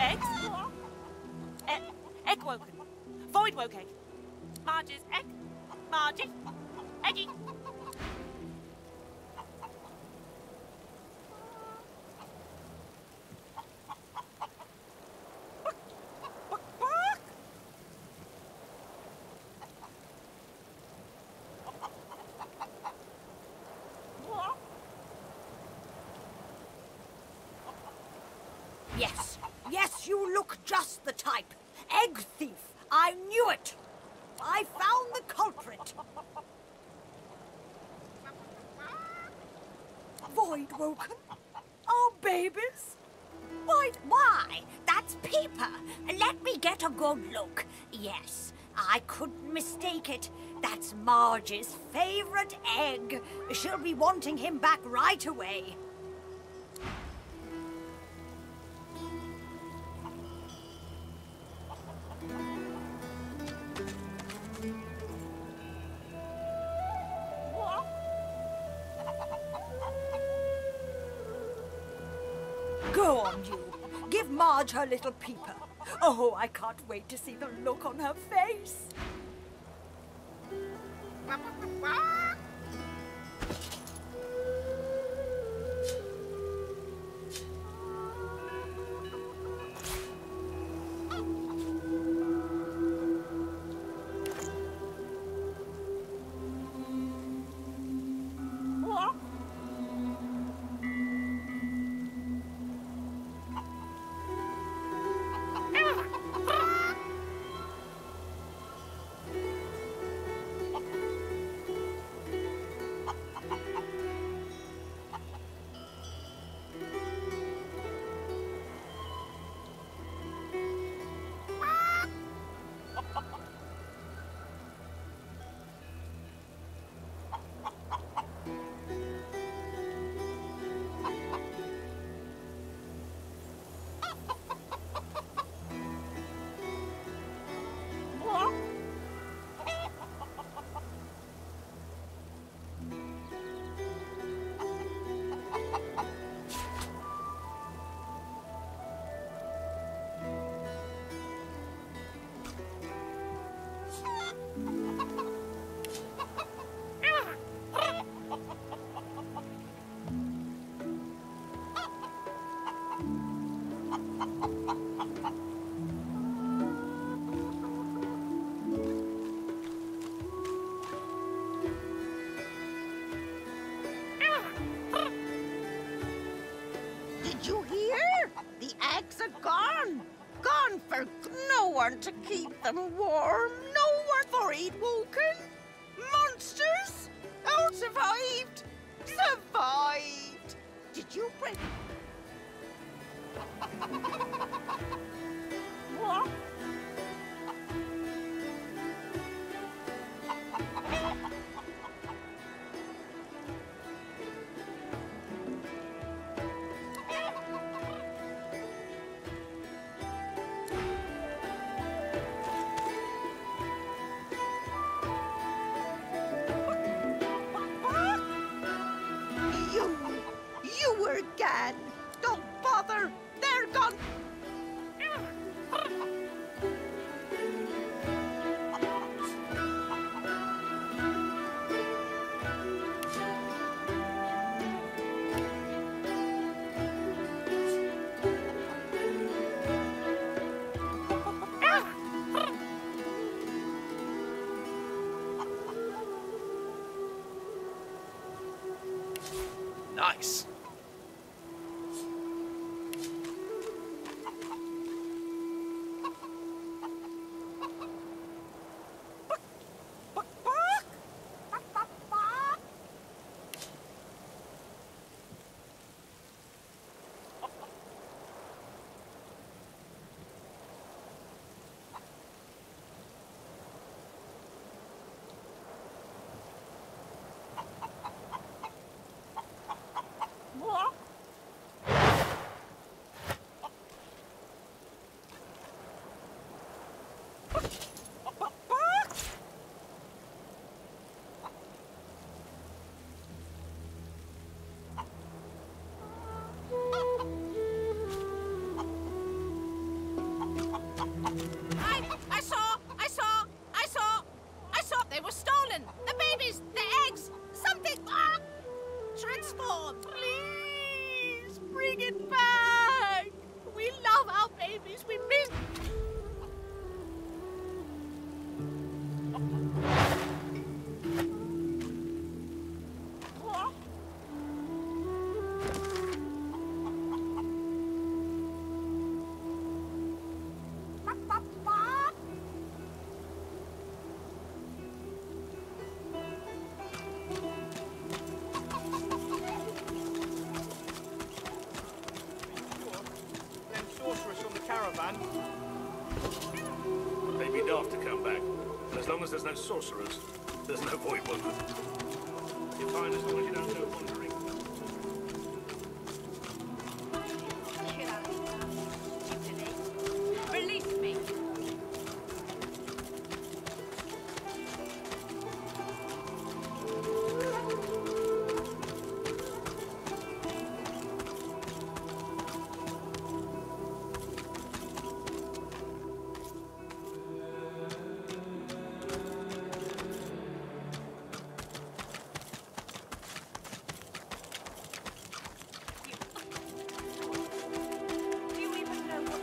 Eggs. Egg woken. Void woke egg. Marge's egg. Margie. Eggy. Yes, yes, you look just the type. Egg thief. I knew it. I found the culprit. Void woken? Oh, babies? Why? That's paper. Let me get a good look. Yes, I couldn't mistake it. That's Marge's favorite egg. She'll be wanting him back right away. Go on, you. Give Marge her little peeper. Oh, I can't wait to see the look on her face. Did you hear? The eggs are gone. Gone for no one to keep them warm. No one for eat woken. Monsters? Oh, survived. Survived. Did you bring... What? You were again. Don't bother. They're gone. Nice. man. They'd be daft to come back. As long as there's no sorcerers, there's no void woman. You're fine as long as you don't go wandering. Release me. Do you even know what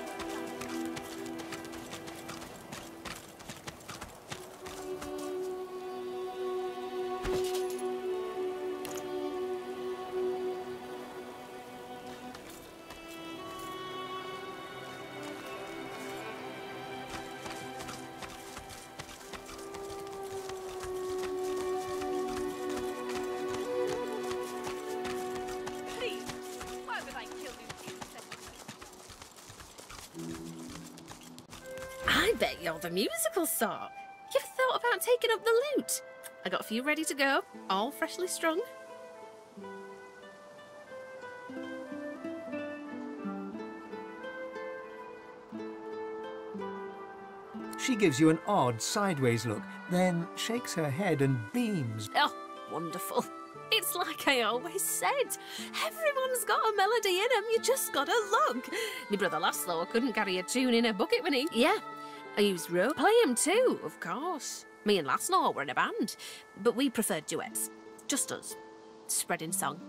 Please, why would I kill you? I bet you're the musical sort. You've thought about taking up the lute. I got a few ready to go, all freshly strung. She gives you an odd sideways look, then shakes her head and beams. Oh, wonderful. It's like I always said. Everyone's got a melody in 'em, you just gotta look. My brother Laszlo couldn't carry a tune in a bucket when he... Yeah, I used rope. Play 'em too, of course. Me and Laszlo were in a band, but we preferred duets. Just us, spreading song.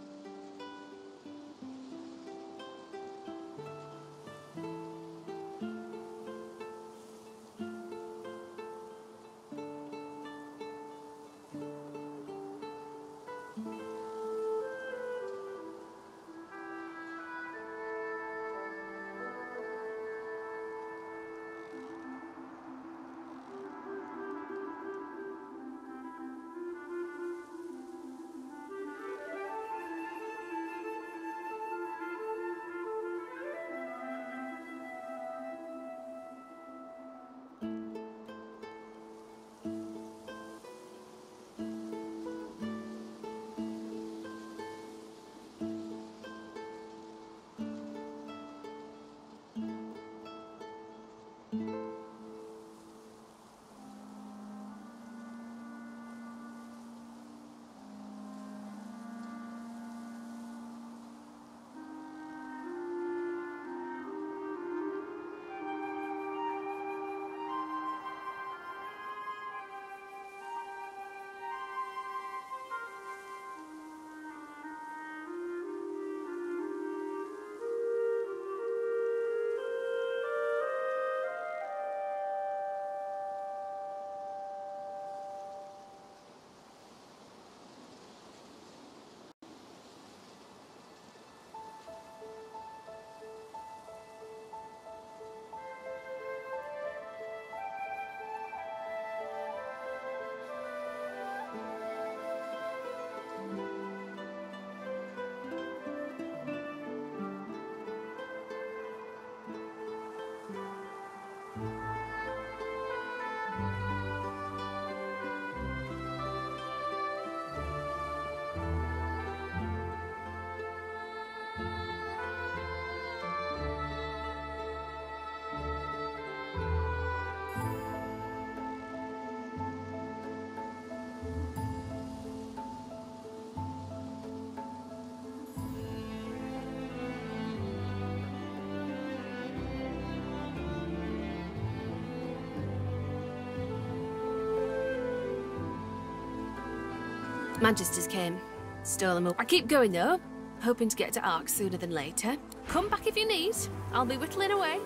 Manchester's came. Stole them up. I keep going though, hoping to get to Ark sooner than later. Come back if you need. I'll be whittling away.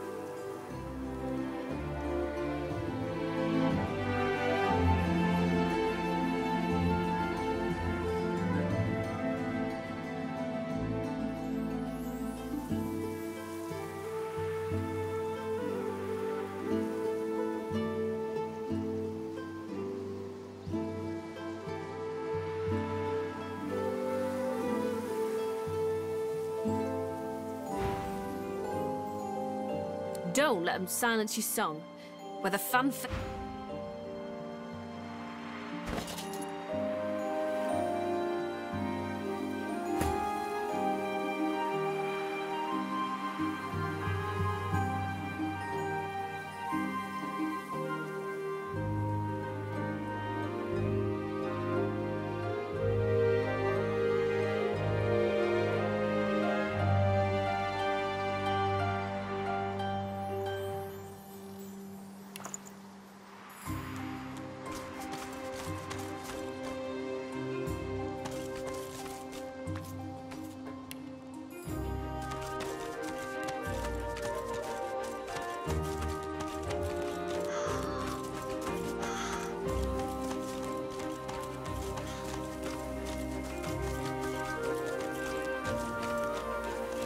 don't let them silence your song. Whether fanfare...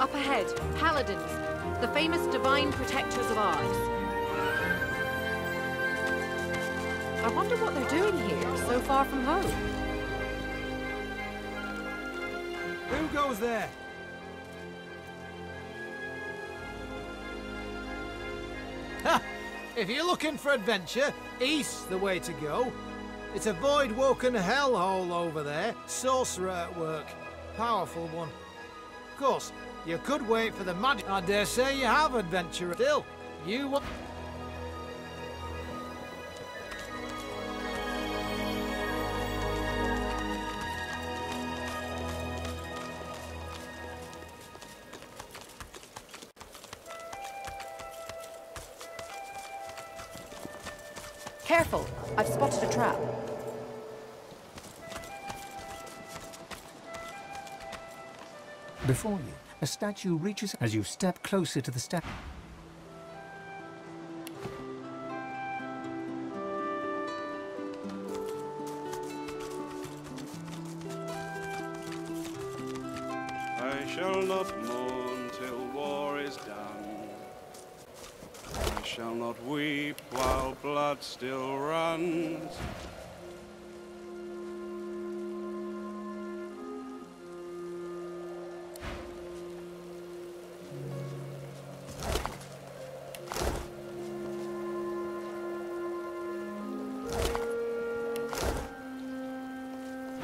Up ahead, paladins, the famous divine protectors of ours. I wonder what they're doing here, so far from home. Who goes there? Ha! If you're looking for adventure, east's the way to go. It's a void-woken hellhole over there, sorcerer at work. Powerful one. Of course, you could wait for the magic. I dare say you have adventure still. You want... Careful, I've spotted a trap. Before you, a statue reaches as you step closer to the statue. I shall not mourn till war is done. I shall not weep while blood still runs.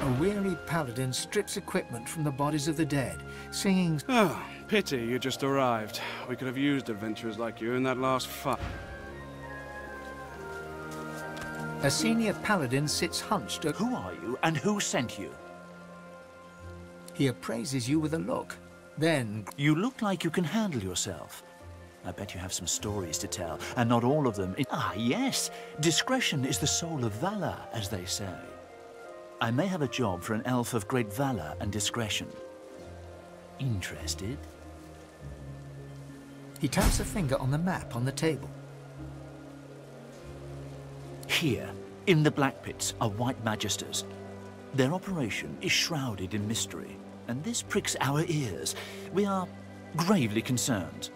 A weary paladin strips equipment from the bodies of the dead, singing... Oh, pity you just arrived. We could have used adventurers like you in that last fight. A senior paladin sits hunched. Who are you, and who sent you? He appraises you with a look. Then... You look like you can handle yourself. I bet you have some stories to tell, and not all of them... Ah, yes! Discretion is the soul of valor, as they say. I may have a job for an elf of great valor and discretion. Interested? He taps a finger on the map on the table. Here, in the Black Pits, are White Magisters. Their operation is shrouded in mystery, and this pricks our ears. We are gravely concerned.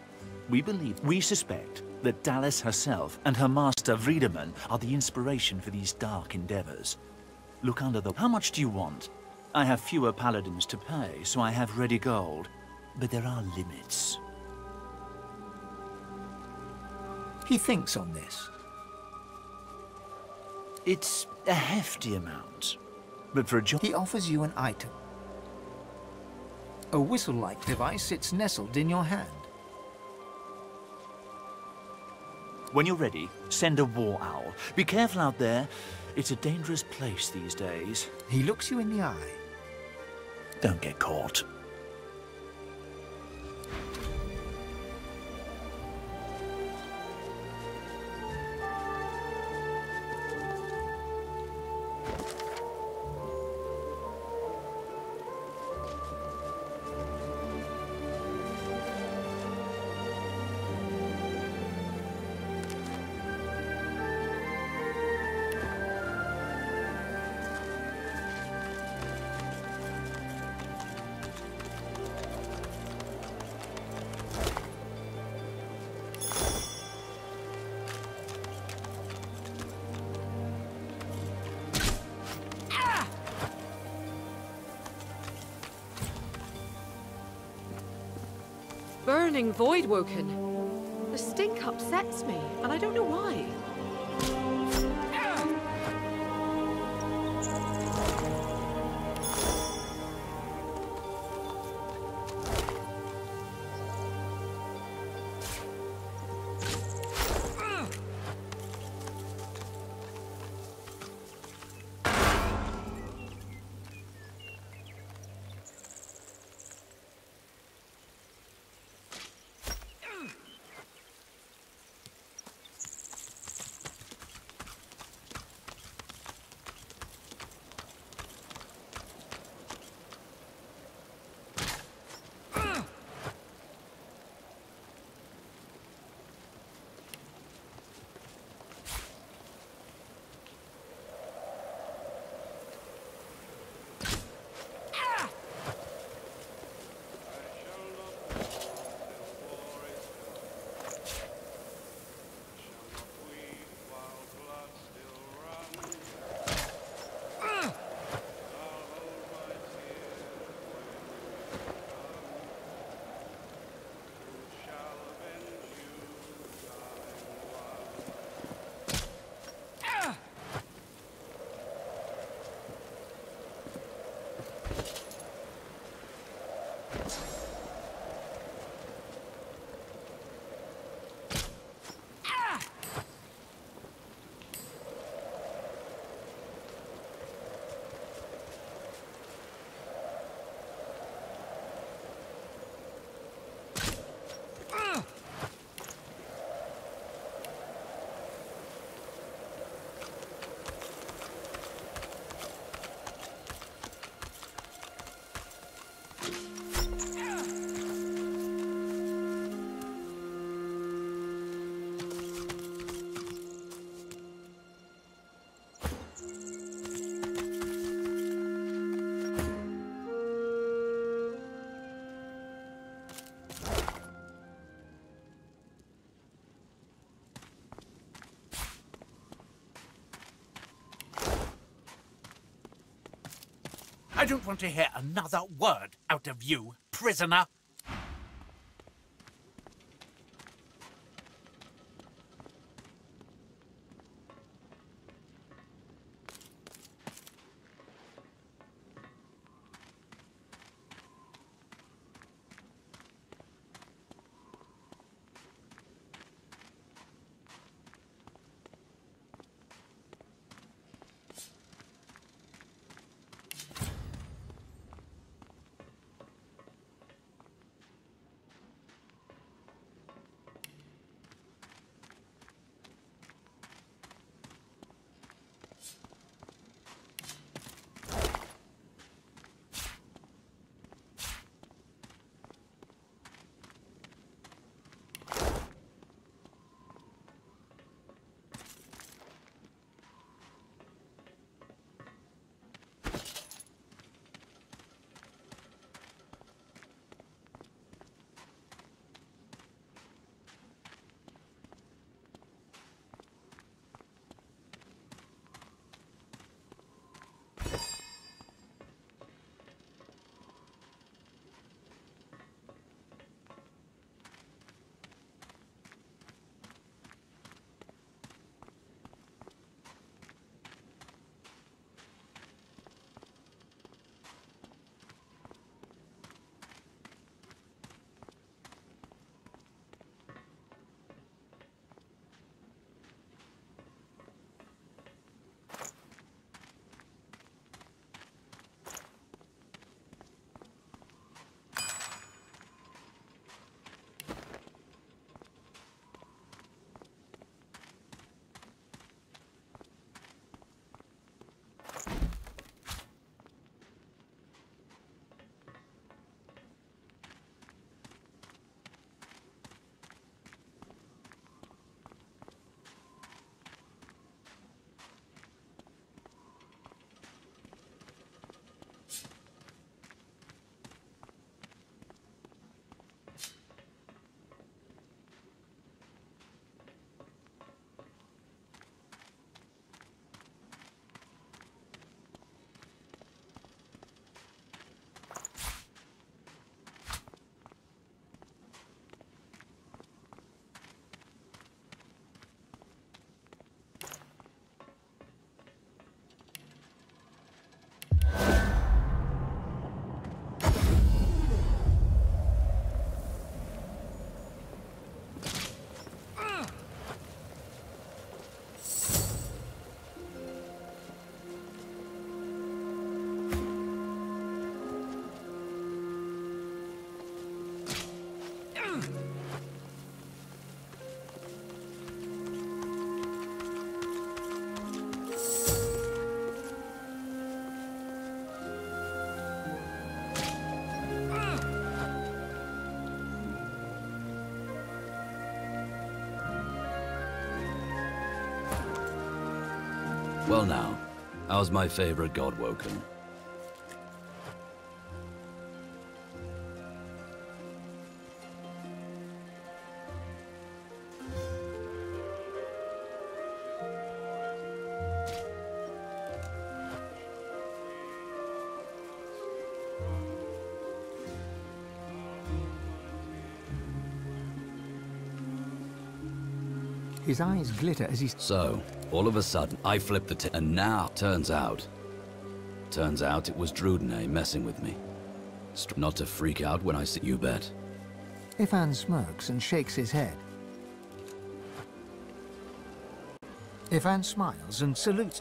We suspect that Dallas herself and her master Vriedemann are the inspiration for these dark endeavors. Look under the... How much do you want? I have fewer paladins to pay, so I have ready gold. But there are limits. He thinks on this. It's a hefty amount. But for a job... He offers you an item. A whistle-like device sits nestled in your hand. When you're ready, send a war owl. Be careful out there. It's a dangerous place these days. He looks you in the eye. Don't get caught. Burning Voidwoken. The stink upsets me, and I don't know why. I don't want to hear another word out of you, prisoner. Well now, how's my favorite god woken? His eyes glitter as he... So, all of a sudden, I flipped the tip, and now, turns out it was Drudene messing with me. Not to freak out when I see you bet. Ifan smirks and shakes his head. Ifan smiles and salutes.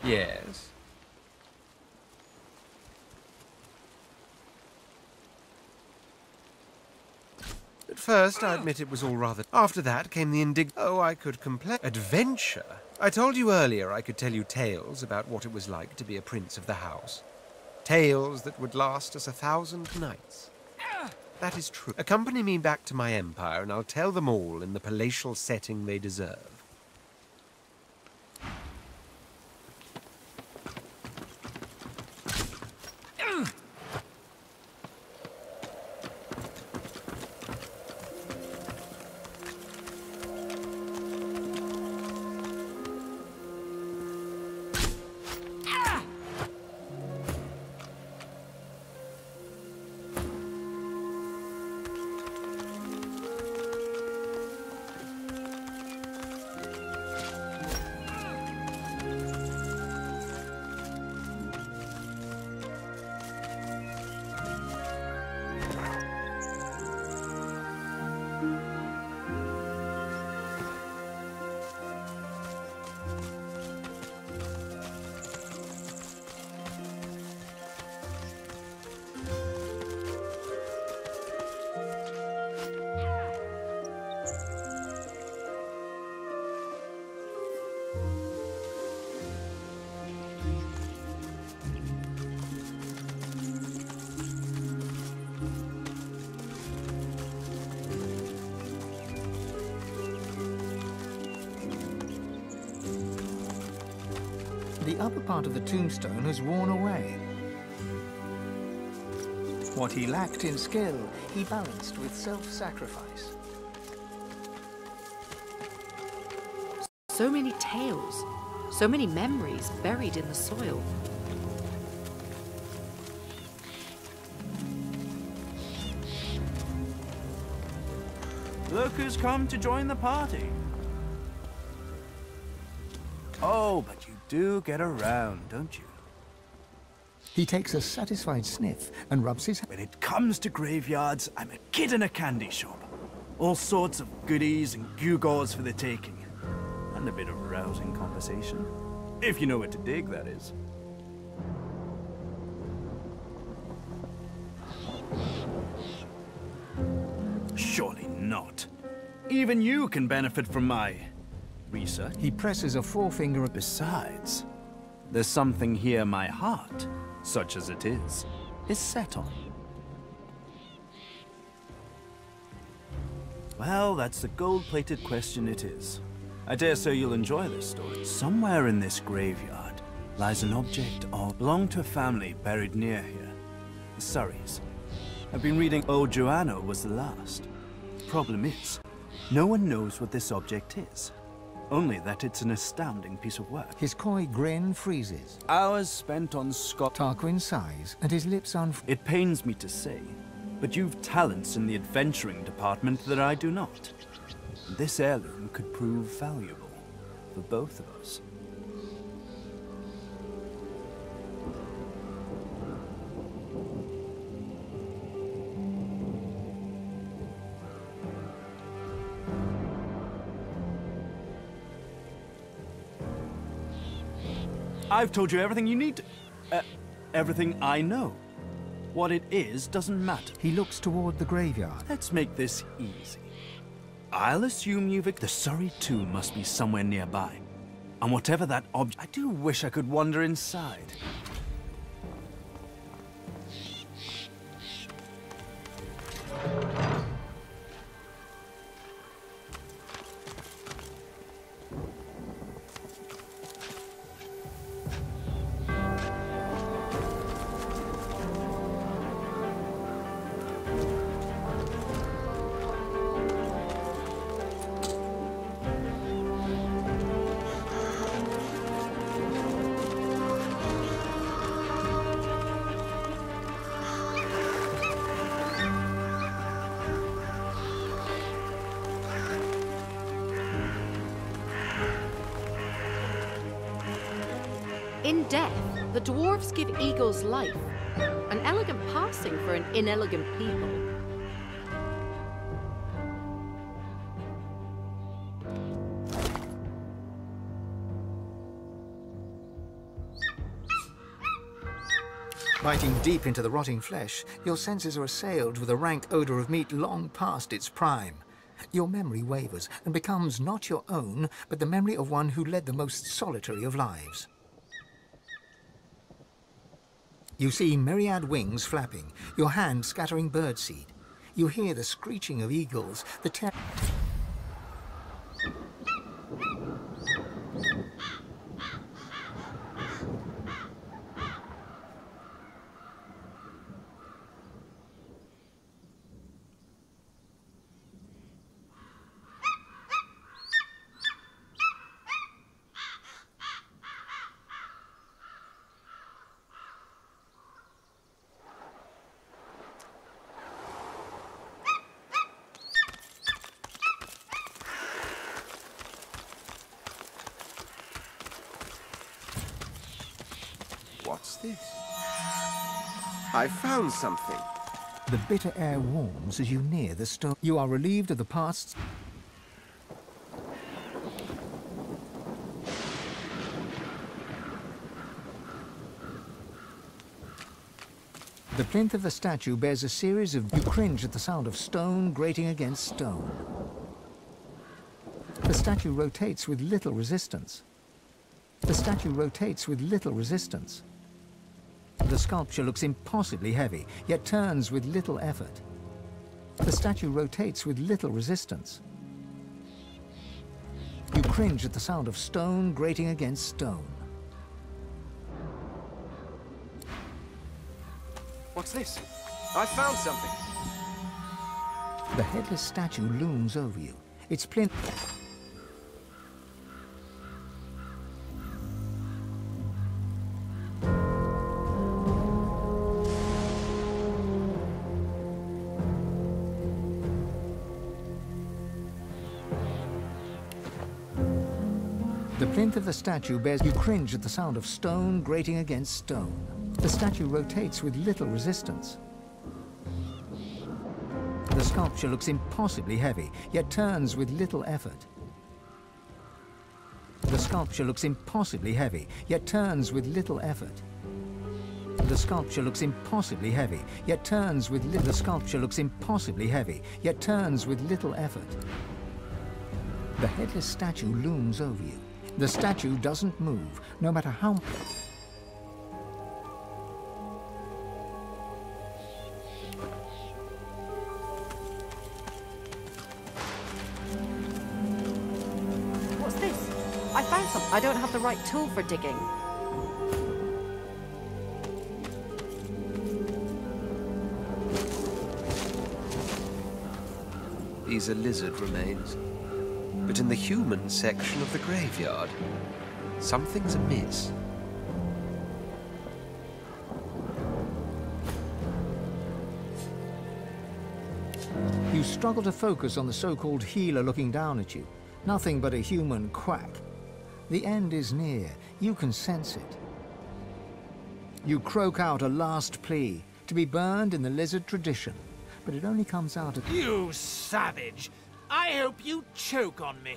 Yes. At first, I admit it was all rather... After that came the Oh, I could complain. Adventure? I told you earlier I could tell you tales about what it was like to be a prince of the house. Tales that would last us 1,000 nights. That is true. Accompany me back to my empire, and I'll tell them all in the palatial setting they deserve. The upper part of the tombstone has worn away. What he lacked in skill, he balanced with self-sacrifice. So many tales, so many memories buried in the soil. Look who's come to join the party. Oh, but you do get around, don't you? He takes a satisfied sniff and rubs his hands. When it comes to graveyards, I'm a kid in a candy shop. All sorts of goodies and gewgaws for the taking. And a bit of rousing conversation. If you know what to dig, that is. Surely not. Even you can benefit from my research. He presses a forefinger. Besides, there's something here my heart, such as it is set on. Well, that's the gold-plated question it is. I dare say you'll enjoy this story. Somewhere in this graveyard lies an object of belonged to a family buried near here. The Surreys. I've been reading old Joanna was the last. Problem is, no one knows what this object is. Only that it's an astounding piece of work. His coy grin freezes. Hours spent on Scott. Tarquin sighs, and his lips It pains me to say, but you've talents in the adventuring department that I do not. This heirloom could prove valuable for both of us. I've told you everything you need to... everything I know. What it is doesn't matter. He looks toward the graveyard. Let's make this easy. I'll assume you've... The Surrey tomb must be somewhere nearby. And whatever that object... I do wish I could wander inside. In death, the dwarves give eagles life, an elegant passing for an inelegant people. Biting deep into the rotting flesh, your senses are assailed with a rank odour of meat long past its prime. Your memory wavers and becomes not your own, but the memory of one who led the most solitary of lives. You see myriad wings flapping, your hand scattering birdseed. You hear the screeching of eagles, the What's this? I found something. The bitter air warms as you near the stone. You are relieved of the past's. The plinth of the statue bears a series of... You cringe at the sound of stone grating against stone. The statue rotates with little resistance. The statue rotates with little resistance. The sculpture looks impossibly heavy, yet turns with little effort. The statue rotates with little resistance. You cringe at the sound of stone grating against stone. What's this? I found something. The headless statue looms over you. Its plinth... The plinth of the statue bears... You cringe at the sound of stone grating against stone. The statue rotates with little resistance. The sculpture looks impossibly heavy, yet turns with little effort. The sculpture looks impossibly heavy, yet turns with little effort. The sculpture looks impossibly heavy, yet turns with little... The sculpture looks impossibly heavy, yet turns with little effort. The headless statue looms over you. The statue doesn't move, no matter how... What's this? I found some. I don't have the right tool for digging. These are lizard remains. But in the human section of the graveyard, something's amiss. You struggle to focus on the so-called healer looking down at you. Nothing but a human quack. The end is near. You can sense it. You croak out a last plea, to be burned in the lizard tradition. But it only comes out at... You savage! I hope you choke on me.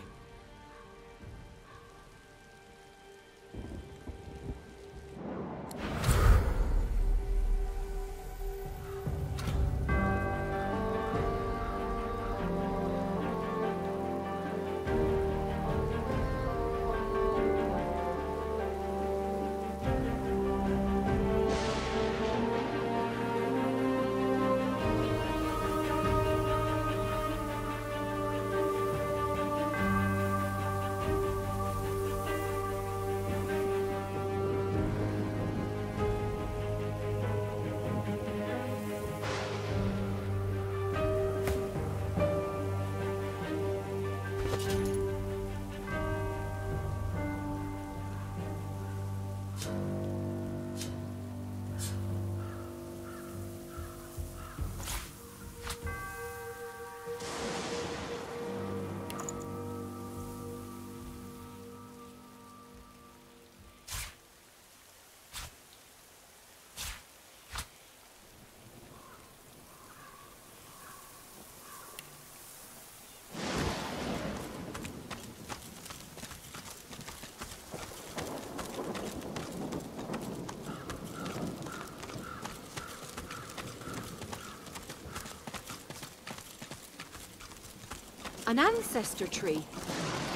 An ancestor tree.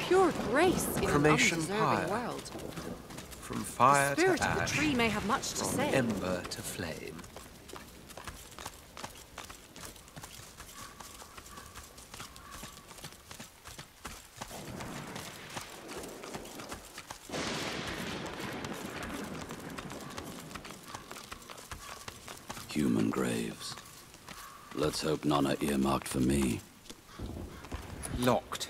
Pure grace in Cremation an undeserving pyre. world. From fire The spirit to of the ash, tree may have much to from say. ember to flame. Human graves. Let's hope none are earmarked for me. Locked.